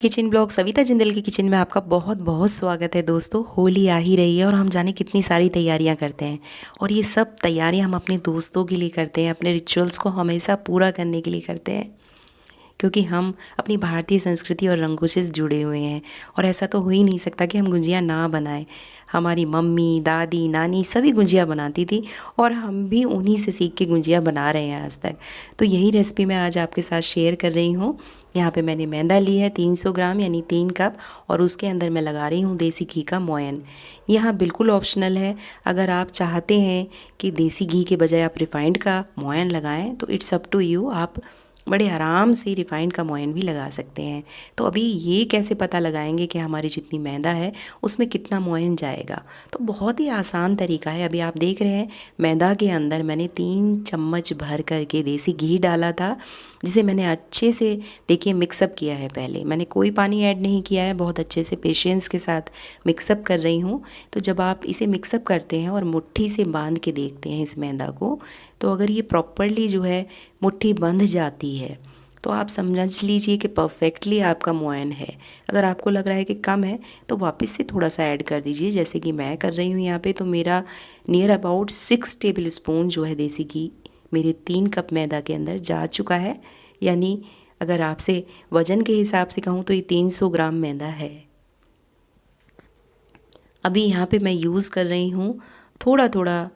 Kitchen blog Savita Jindal के kitchen में आपका बहुत बहुत स्वागत है दोस्तों। होली आ ही रही है और हम जाने कितनी सारी तैयारियां करते हैं और ये सब तैयारियां हम अपने दोस्तों के लिए करते हैं, अपने रिचुअल्स को हमेशा पूरा करने के लिए करते हैं, क्योंकि हम अपनी भारतीय संस्कृति और रंगों से जुड़े हुए हैं। और ऐसा तो हो ही नहीं सकता कि हम गुंजियाँ ना बनाएं। हमारी मम्मी, दादी, नानी सभी गुंजियाँ बनाती थी और हम भी उन्हीं से सीख के गुंजियाँ बना रहे हैं आज तक। तो यही रेसिपी मैं आज आपके साथ शेयर कर रही हूँ। यहाँ पे मैंने मैदा ली है 300 ग्राम यानी 3 कप, और उसके अंदर मैं लगा रही हूँ देसी घी का मोयन। यहाँ बिल्कुल ऑप्शनल है। अगर आप चाहते हैं कि देसी घी के बजाय आप रिफाइंड का मोयन लगाएं तो इट्स अप टू यू। आप बड़े आराम से रिफाइंड का मोयन भी लगा सकते हैं। तो अभी ये कैसे पता लगाएंगे कि हमारी जितनी मैदा है उसमें कितना मोयन जाएगा? तो बहुत ही आसान तरीका है। अभी आप देख रहे हैं मैदा के अंदर मैंने 3 चम्मच भर करके देसी घी डाला था, जिसे मैंने अच्छे से देखिए मिक्सअप किया है। पहले मैंने कोई पानी ऐड नहीं किया है, बहुत अच्छे से पेशेंस के साथ मिक्सअप कर रही हूँ। तो जब आप इसे मिक्सअप करते हैं और मुट्ठी से बांध के देखते हैं इस मैदा को, तो अगर ये प्रॉपरली जो है मुट्ठी बंध जाती है तो आप समझ लीजिए कि परफेक्टली आपका मोयन है। अगर आपको लग रहा है कि कम है तो वापस से थोड़ा सा ऐड कर दीजिए, जैसे कि मैं कर रही हूँ यहाँ पे। तो मेरा नियर अबाउट 6 टेबल स्पून जो है देसी घी मेरे 3 कप मैदा के अंदर जा चुका है। यानी अगर आपसे वज़न के हिसाब से कहूँ तो ये 300 ग्राम मैदा है। अभी यहाँ पे मैं यूज़ कर रही हूँ थोड़ा थोड़ा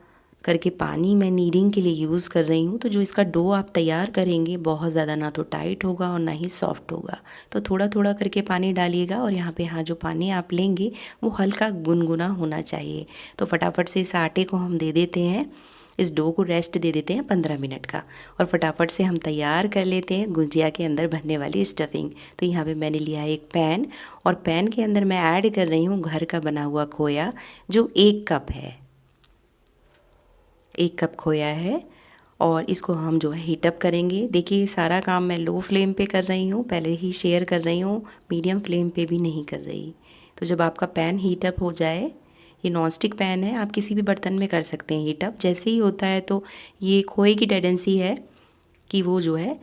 करके पानी। मैं नीडिंग के लिए यूज़ कर रही हूँ। तो जो इसका डो आप तैयार करेंगे बहुत ज़्यादा ना तो टाइट होगा और ना ही सॉफ्ट होगा, तो थोड़ा थोड़ा करके पानी डालिएगा। और यहाँ पे हाँ, जो पानी आप लेंगे वो हल्का गुनगुना होना चाहिए। तो फटाफट से इस आटे को हम दे देते हैं, इस डो को रेस्ट दे देते हैं 15 मिनट का, और फटाफट से हम तैयार कर लेते हैं गुजिया के अंदर भरने वाली स्टफिंग। तो यहाँ पे मैंने लिया है एक पैन, और पैन के अंदर मैं ऐड कर रही हूँ घर का बना हुआ खोया, जो 1 कप है। 1 कप खोया है, और इसको हम जो है हीटअप करेंगे। देखिए सारा काम मैं लो फ्लेम पे कर रही हूँ, पहले ही शेयर कर रही हूँ, मीडियम फ्लेम पे भी नहीं कर रही। तो जब आपका पैन हीटअप हो जाए, ये नॉनस्टिक पैन है, आप किसी भी बर्तन में कर सकते हैं हीटअप। जैसे ही होता है तो ये खोए की टेंडेंसी है कि वो जो है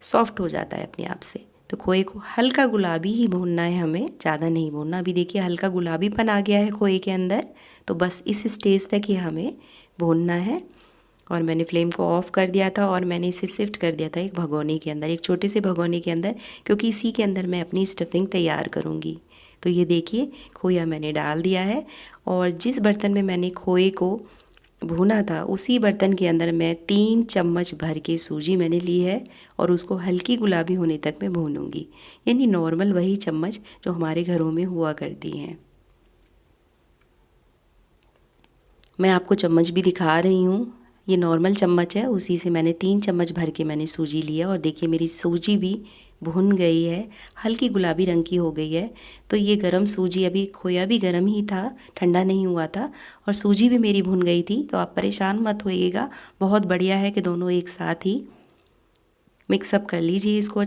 सॉफ्ट हो जाता है अपने आप से। तो खोए को हल्का गुलाबी ही भूनना है हमें, ज़्यादा नहीं भूनना। अभी देखिए हल्का गुलाबीपन आ गया है खोए के अंदर, तो बस इस स्टेज तक ही हमें भूनना है। और मैंने फ्लेम को ऑफ़ कर दिया था और मैंने इसे शिफ्ट कर दिया था एक भगोने के अंदर, एक छोटे से भगोने के अंदर, क्योंकि इसी के अंदर मैं अपनी स्टफिंग तैयार करूँगी। तो ये देखिए खोया मैंने डाल दिया है, और जिस बर्तन में मैंने खोए को भूना था उसी बर्तन के अंदर मैं 3 चम्मच भर के सूजी मैंने ली है, और उसको हल्की गुलाबी होने तक मैं भूनूंगी। यानी नॉर्मल वही चम्मच जो हमारे घरों में हुआ करती हैं। मैं आपको चम्मच भी दिखा रही हूँ, ये नॉर्मल चम्मच है, उसी से मैंने 3 चम्मच भर के मैंने सूजी लिया। और देखिए मेरी सूजी भी भुन गई है, हल्की गुलाबी रंग की हो गई है। तो ये गरम सूजी, अभी खोया भी गरम ही था, ठंडा नहीं हुआ था, और सूजी भी मेरी भुन गई थी। तो आप परेशान मत होइएगा, बहुत बढ़िया है कि दोनों एक साथ ही मिक्सअप कर लीजिए इसको।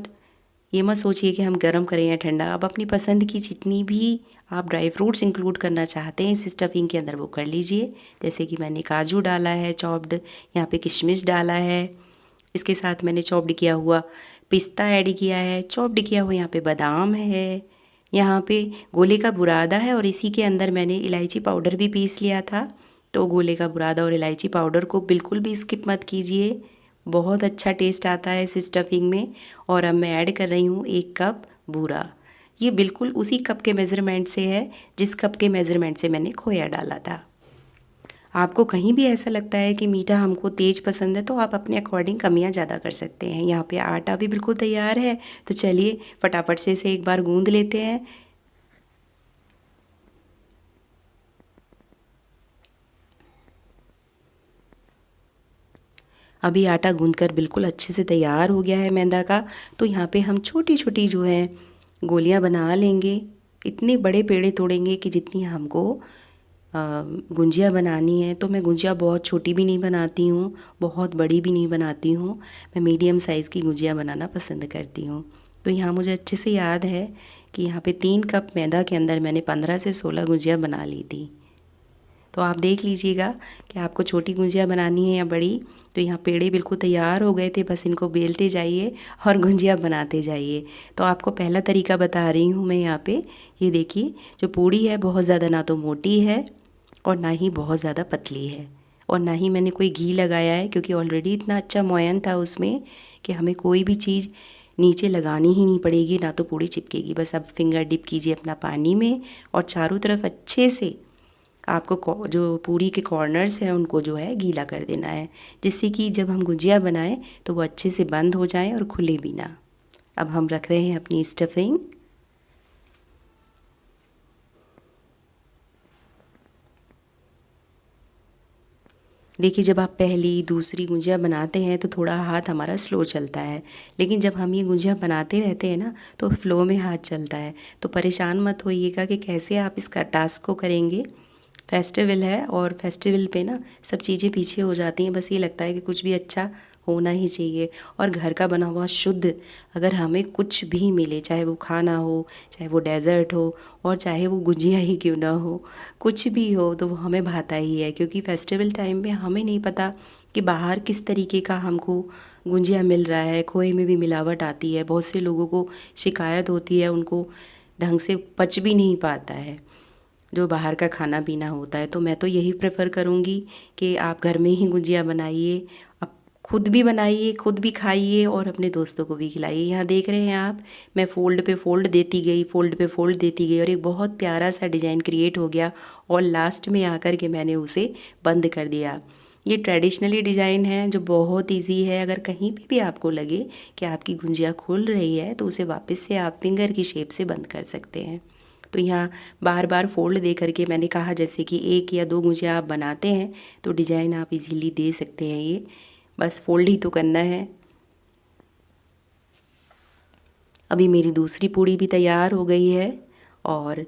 ये मत सोचिए कि हम गरम करें या ठंडा, आप अपनी पसंद की जितनी भी आप ड्राई फ्रूट्स इंक्लूड करना चाहते हैं इस स्टफिंग के अंदर वो कर लीजिए। जैसे कि मैंने काजू डाला है चॉप्ड, यहाँ पे किशमिश डाला है, इसके साथ मैंने चॉप्ड किया हुआ पिस्ता ऐड किया है, चॉप्ड किया हुआ यहाँ पे बादाम है, यहाँ पे गोले का बुरादा है, और इसी के अंदर मैंने इलायची पाउडर भी पीस लिया था। तो गोले का बुरादा और इलायची पाउडर को बिल्कुल भी स्किप मत कीजिए, बहुत अच्छा टेस्ट आता है इस स्टफिंग में। और अब मैं ऐड कर रही हूँ 1 कप बूरा। ये बिल्कुल उसी कप के मेज़रमेंट से है जिस कप के मेज़रमेंट से मैंने खोया डाला था। आपको कहीं भी ऐसा लगता है कि मीठा हमको तेज़ पसंद है तो आप अपने अकॉर्डिंग कमियां ज़्यादा कर सकते हैं। यहाँ पे आटा भी बिल्कुल तैयार है, तो चलिए फटाफट से इसे एक बार गूंद लेते हैं। अभी आटा गूंदकर बिल्कुल अच्छे से तैयार हो गया है मैदा का। तो यहाँ पे हम छोटी छोटी जो है गोलियाँ बना लेंगे। इतने बड़े पेड़े तोड़ेंगे कि जितनी हमको गुंजिया बनानी है। तो मैं गुंजिया बहुत छोटी भी नहीं बनाती हूँ, बहुत बड़ी भी नहीं बनाती हूँ, मैं मीडियम साइज़ की गुंजिया बनाना पसंद करती हूँ। तो यहाँ मुझे अच्छे से याद है कि यहाँ पे 3 कप मैदा के अंदर मैंने 15 से 16 गुंजिया बना ली थी। तो आप देख लीजिएगा कि आपको छोटी गुंजिया बनानी है या बड़ी। तो यहाँ पेड़े बिल्कुल तैयार हो गए थे, बस इनको बेलते जाइए और गुंजिया बनाते जाइए। तो आपको पहला तरीका बता रही हूँ मैं यहाँ पे। ये देखिए, जो पूड़ी है बहुत ज़्यादा ना तो मोटी है और ना ही बहुत ज़्यादा पतली है, और ना ही मैंने कोई घी लगाया है, क्योंकि ऑलरेडी इतना अच्छा मोयन था उसमें कि हमें कोई भी चीज़ नीचे लगानी ही नहीं पड़ेगी, ना तो पूड़ी चिपकेगी। बस आप फिंगर डिप कीजिए अपना पानी में और चारों तरफ अच्छे से आपको जो पूरी के कॉर्नर्स हैं उनको जो है गीला कर देना है, जिससे कि जब हम गुजिया बनाएं तो वो अच्छे से बंद हो जाएं और खुले भी ना। अब हम रख रहे हैं अपनी स्टफिंग। देखिए, जब आप पहली दूसरी गुंजिया बनाते हैं तो थोड़ा हाथ हमारा स्लो चलता है, लेकिन जब हम ये गुंजिया बनाते रहते हैं ना तो फ्लो में हाथ चलता है। तो परेशान मत होइएगा कि कैसे आप इसका टास्क को करेंगे। फेस्टिवल है और फेस्टिवल पे ना सब चीज़ें पीछे हो जाती हैं, बस ये लगता है कि कुछ भी अच्छा होना ही चाहिए। और घर का बना हुआ शुद्ध अगर हमें कुछ भी मिले, चाहे वो खाना हो, चाहे वो डेज़र्ट हो, और चाहे वो गुजिया ही क्यों ना हो, कुछ भी हो, तो वो हमें भाता ही है। क्योंकि फेस्टिवल टाइम पे हमें नहीं पता कि बाहर किस तरीके का हमको गुजिया मिल रहा है। खोए में भी मिलावट आती है, बहुत से लोगों को शिकायत होती है, उनको ढंग से पच भी नहीं पाता है जो बाहर का खाना पीना होता है। तो मैं तो यही प्रेफर करूँगी कि आप घर में ही गुजिया बनाइए, आप खुद भी बनाइए, खुद भी खाइए और अपने दोस्तों को भी खिलाइए। यहाँ देख रहे हैं आप, मैं फ़ोल्ड पे फ़ोल्ड देती गई, फ़ोल्ड पे फ़ोल्ड देती गई और एक बहुत प्यारा सा डिज़ाइन क्रिएट हो गया, और लास्ट में आकर के मैंने उसे बंद कर दिया। ये ट्रेडिशनली डिज़ाइन है जो बहुत इजी है। अगर कहीं पे भी आपको लगे कि आपकी गुंजिया खुल रही है तो उसे वापस से आप फिंगर की शेप से बंद कर सकते हैं। तो यहाँ बार बार फोल्ड दे करके मैंने कहा, जैसे कि एक या दो गुंजिया आप बनाते हैं तो डिज़ाइन आप इजीली दे सकते हैं। ये बस फोल्ड ही तो करना है। अभी मेरी दूसरी पूड़ी भी तैयार हो गई है और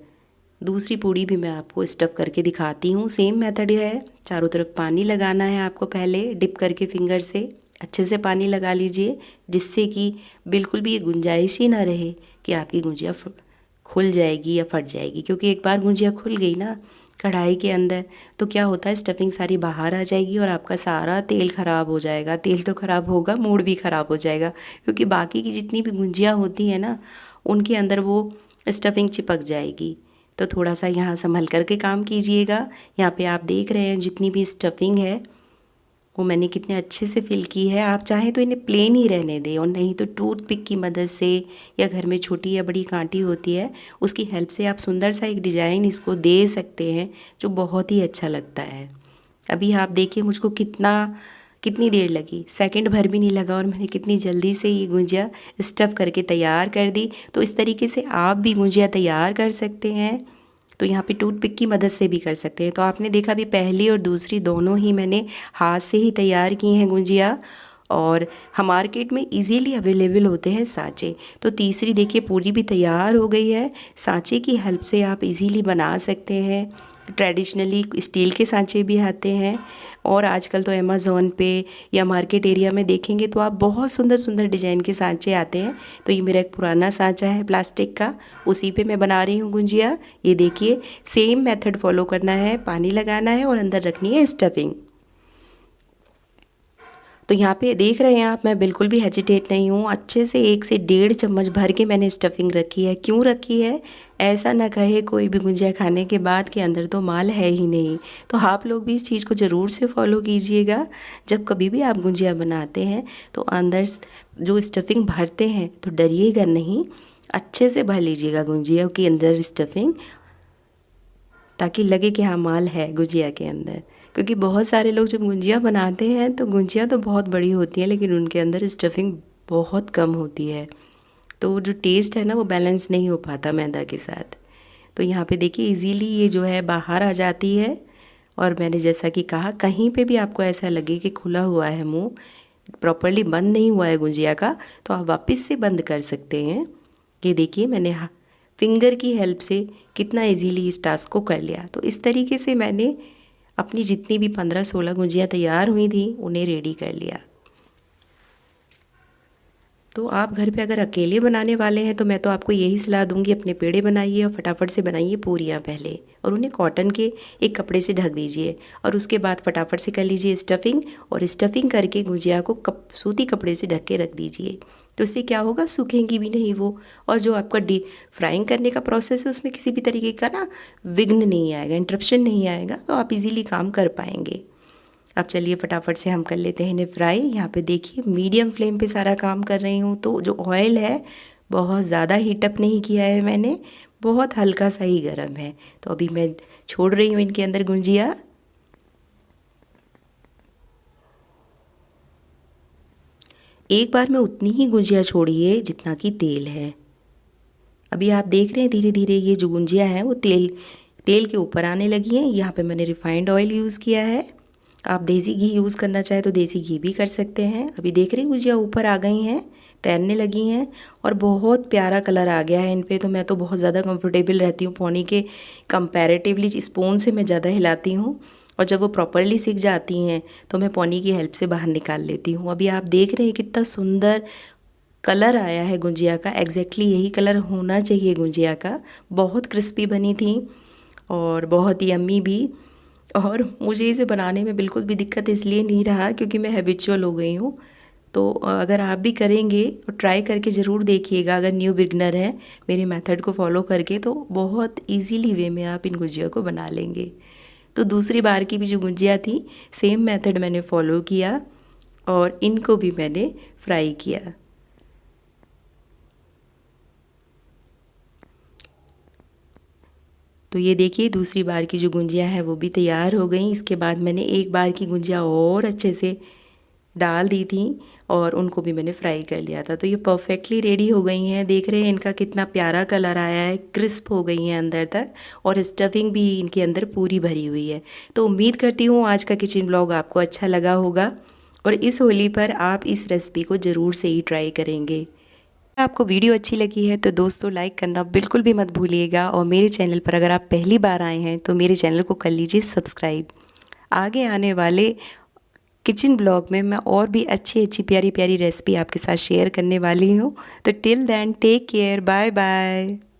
दूसरी पूड़ी भी मैं आपको स्टफ़ करके दिखाती हूँ। सेम मेथड है, चारों तरफ पानी लगाना है आपको, पहले डिप करके फिंगर से अच्छे से पानी लगा लीजिए, जिससे कि बिल्कुल भी ये गुंजाइश ही ना रहे कि आपकी गुंजिया खुल जाएगी या फट जाएगी। क्योंकि एक बार गुंजिया खुल गई ना कढ़ाई के अंदर तो क्या होता है, स्टफिंग सारी बाहर आ जाएगी और आपका सारा तेल ख़राब हो जाएगा। तेल तो ख़राब होगा, मूड भी ख़राब हो जाएगा, क्योंकि बाकी की जितनी भी गुंजिया होती है ना उनके अंदर वो स्टफिंग चिपक जाएगी। तो थोड़ा सा यहाँ संभल कर के काम कीजिएगा। यहाँ पे आप देख रहे हैं जितनी भी स्टफिंग है वो मैंने कितने अच्छे से फिल की है। आप चाहें तो इन्हें प्लेन ही रहने दें, और नहीं तो टूथपिक की मदद से या घर में छोटी या बड़ी कांटी होती है उसकी हेल्प से आप सुंदर सा एक डिज़ाइन इसको दे सकते हैं जो बहुत ही अच्छा लगता है। अभी आप देखिए मुझको कितनी देर लगी, सेकंड भर भी नहीं लगा, और मैंने कितनी जल्दी से ये गुंजिया स्टफ़ करके तैयार कर दी। तो इस तरीके से आप भी गुंजिया तैयार कर सकते हैं। तो यहाँ पे टूथपिक की मदद से भी कर सकते हैं। तो आपने देखा अभी पहली और दूसरी दोनों ही मैंने हाथ से ही तैयार की हैं गुंजिया, और हम मार्केट में इजीली अवेलेबल होते हैं सांचे। तो तीसरी देखिए पूरी भी तैयार हो गई है। सांचे की हेल्प से आप इजीली बना सकते हैं। ट्रेडिशनली स्टील के सांचे भी आते हैं, और आजकल तो अमेज़ॉन पे या मार्केट एरिया में देखेंगे तो आप बहुत सुंदर सुंदर डिज़ाइन के सांचे आते हैं। तो ये मेरा एक पुराना सांचा है प्लास्टिक का, उसी पे मैं बना रही हूँ गुंजिया। ये देखिए सेम मेथड फॉलो करना है, पानी लगाना है और अंदर रखनी है स्टफिंग। तो यहाँ पे देख रहे हैं आप, मैं बिल्कुल भी हेजिटेट नहीं हूँ। अच्छे से 1 से 1.5 चम्मच भर के मैंने स्टफिंग रखी है। क्यों रखी है, ऐसा ना कहे कोई भी गुंजिया खाने के बाद के अंदर तो माल है ही नहीं। तो आप लोग भी इस चीज़ को ज़रूर से फॉलो कीजिएगा। जब कभी भी आप गुंजिया बनाते हैं तो अंदर जो स्टफिंग भरते हैं तो डरिएगा नहीं, अच्छे से भर लीजिएगा गुंजिया के अंदर स्टफिंग, ताकि लगे कि हाँ माल है गुजिया के अंदर। क्योंकि बहुत सारे लोग जब गुंजिया बनाते हैं तो गुंजिया तो बहुत बड़ी होती है लेकिन उनके अंदर स्टफिंग बहुत कम होती है, तो जो टेस्ट है ना वो बैलेंस नहीं हो पाता मैदा के साथ। तो यहाँ पे देखिए इजीली ये जो है बाहर आ जाती है। और मैंने जैसा कि कहा, कहीं पे भी आपको ऐसा लगे कि खुला हुआ है मुंह, प्रॉपरली बंद नहीं हुआ है गुंजिया का, तो आप वापस से बंद कर सकते हैं। ये देखिए मैंने फिंगर की हेल्प से कितना इजीली इस टास्क को कर लिया। तो इस तरीके से मैंने अपनी जितनी भी 15-16 गुंजियाँ तैयार हुई थी उन्हें रेडी कर लिया। तो आप घर पे अगर अकेले बनाने वाले हैं तो मैं तो आपको यही सलाह दूंगी, अपने पेड़े बनाइए और फटाफट से बनाइए पूरियाँ पहले, और उन्हें कॉटन के एक कपड़े से ढक दीजिए और उसके बाद फटाफट से कर लीजिए स्टफिंग, और स्टफिंग करके गुजिया को सूती कपड़े से ढक के रख दीजिए। तो इससे क्या होगा, सूखेंगी भी नहीं वो, और जो आपका डी फ्राइंग करने का प्रोसेस है उसमें किसी भी तरीके का ना विघ्न नहीं आएगा, इंटरप्शन नहीं आएगा, तो आप इजीली काम कर पाएंगे। अब चलिए फटाफट से हम कर लेते हैं इन्हें फ्राई। यहाँ पे देखिए मीडियम फ्लेम पे सारा काम कर रही हूँ, तो जो ऑयल है बहुत ज़्यादा हीटअप नहीं किया है मैंने, बहुत हल्का सा ही गर्म है। तो अभी मैं छोड़ रही हूँ इनके अंदर गुंजिया। एक बार में उतनी ही गुंजिया छोड़िए जितना कि तेल है। अभी आप देख रहे हैं धीरे धीरे ये जो गुंजिया हैं वो तेल तेल के ऊपर आने लगी हैं। यहाँ पे मैंने रिफाइंड ऑयल यूज़ किया है, आप देसी घी यूज़ करना चाहे तो देसी घी भी कर सकते हैं। अभी देख रहे हैं गुजिया ऊपर आ गई हैं, तैरने लगी हैं, और बहुत प्यारा कलर आ गया है इन पे। तो मैं तो बहुत ज़्यादा कंफर्टेबल रहती हूँ पौनी के कंपैरेटिवली, स्पून से मैं ज़्यादा हिलाती हूँ, और जब वो प्रॉपरली सीख जाती हैं तो मैं पौनी की हेल्प से बाहर निकाल लेती हूँ। अभी आप देख रहे हैं कितना सुंदर कलर आया है गुंजिया का, एग्जैक्टली यही कलर होना चाहिए गुंजिया का। बहुत क्रिस्पी बनी थी और बहुत ही यम्मी भी, और मुझे इसे बनाने में बिल्कुल भी दिक्कत इसलिए नहीं रहा क्योंकि मैं हैबिचुअल हो गई हूँ। तो अगर आप भी करेंगे और ट्राई करके ज़रूर देखिएगा, अगर न्यू बिगनर हैं, मेरे मेथड को फॉलो करके तो बहुत इजीली वे में आप इन गुजिया को बना लेंगे। तो दूसरी बार की भी जो गुजिया थी सेम मेथड मैंने फॉलो किया और इनको भी मैंने फ्राई किया। तो ये देखिए दूसरी बार की जो गुंजिया है वो भी तैयार हो गई। इसके बाद मैंने एक बार की गुंजिया और अच्छे से डाल दी थी और उनको भी मैंने फ्राई कर लिया था। तो ये परफेक्टली रेडी हो गई हैं। देख रहे हैं इनका कितना प्यारा कलर आया है, क्रिस्प हो गई हैं अंदर तक, और स्टफिंग भी इनके अंदर पूरी भरी हुई है। तो उम्मीद करती हूँ आज का किचन ब्लॉग आपको अच्छा लगा होगा, और इस होली पर आप इस रेसिपी को ज़रूर से ही ट्राई करेंगे। आपको वीडियो अच्छी लगी है तो दोस्तों लाइक करना बिल्कुल भी मत भूलिएगा, और मेरे चैनल पर अगर आप पहली बार आए हैं तो मेरे चैनल को कर लीजिए सब्सक्राइब। आगे आने वाले किचन ब्लॉग में मैं और भी अच्छी अच्छी प्यारी प्यारी रेसिपी आपके साथ शेयर करने वाली हूँ। तो till then take care, bye bye.